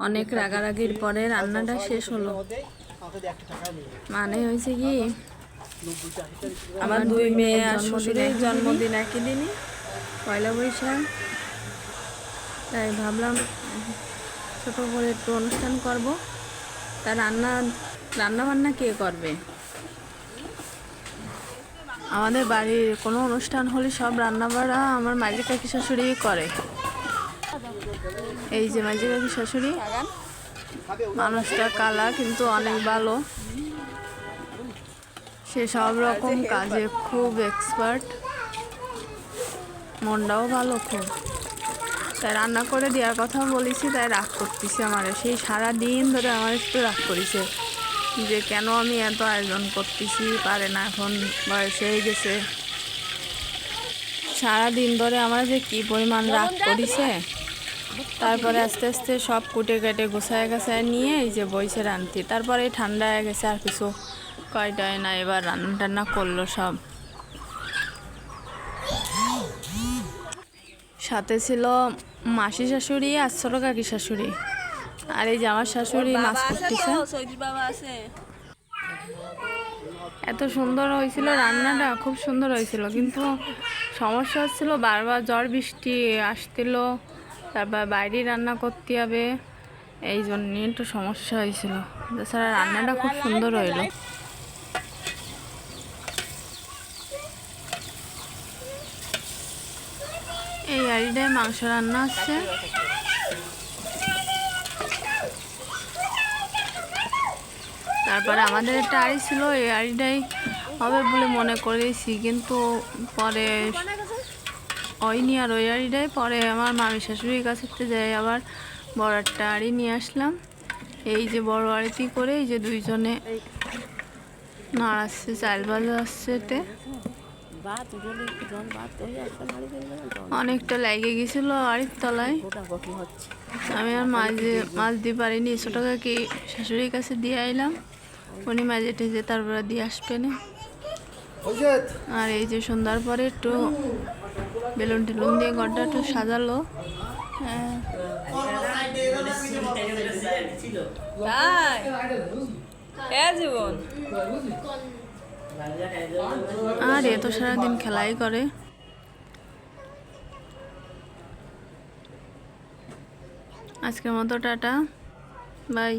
অনেক রাগারাগির পরে রান্নাটা শেষ হলো। মানে হয়েছে কি, আমার দুই মেয়ে আর শ্বশুরের জন্মদিন একই দিনই, পয়লা বৈশাখ। তাই ভাবলাম ছোট করে একটু অনুষ্ঠান করব। তা রান্না বান্না কে করবে? আমাদের বাড়ির কোনো অনুষ্ঠান হলে সব রান্না বাড়া আমার মাঝি কাকি শাশুড়ি করে। এই যে মাঝি কাকি শাশুড়ি, মানুষটা কালা কিন্তু অনেক ভালো। সে সব রকম কাজে খুব এক্সপার্ট, মনটাও ভালো খুব। তাই রান্না করে দেওয়ার কথা বলেছি, তাই রাগ করতেছে আমার। সেই সারা দিন ধরে আমার একটু রাগ করেছে যে কেন আমি এত আয়োজন করতেছি, পারে না, এখন বয়স হয়ে গেছে। সারাদিন ধরে আমার যে কি পরিমাণ রাগ করেছে। তারপরে আস্তে আস্তে সব কুটে কেটে গোছায় গাছায় নিয়ে এই যে বইছে রান্তি। তারপরে ঠান্ডা হয়ে গেছে, আর কিছু কয়টায় না, এবার রান্না টান্না করলো সব। সাথে ছিল মাসি শাশুড়ি আর ছোট কাকি শাশুড়ি, আর এই যে আমার শাশুড়ি মাছ করতেছে। এত সুন্দর হয়েছিল রান্নাটা, খুব সুন্দর হয়েছিল, কিন্তু সমস্যা হচ্ছিল বারবার ঝড় বৃষ্টি আসছিল, তারপর বাইরে রান্না করতে হবে, এই জন্য একটু সমস্যা হয়েছিল। তাছাড়া রান্নাটা খুব সুন্দর হইল। এই আড়িটায় মাংস রান্না হচ্ছে। তারপরে আমাদের একটা আড়ি ছিল, এই আড়িটাই হবে বলে মনে করেছি, কিন্তু পরে হয়নি। আর ওই আড়িটাই পরে আমার মামি শাশুড়ির কাছে যাই আবার বড় একটা আড়ি নিয়ে আসলাম। এই যে বড় আড়িটি করে এই যে দুইজনে নাড়াচ্ছে, চাল ভাজা আসছে। এতে অনেকটা লেগে গেছিল আড়ির তলায়। আমি আর মাছ দিয়ে পারিনি, ছোট কাকি শাশুড়ির কাছে দিয়ে আইলাম, উনি মাঝে টেজে তারপরে দিয়ে আসবেন। আর এই যে সন্ধ্যার পরে একটু বেলুন টেলুন দিয়ে ঘরটা একটু সাজালো। আর এ তো সারাদিন খেলাই করে। আজকের মতো টাটা, বাই।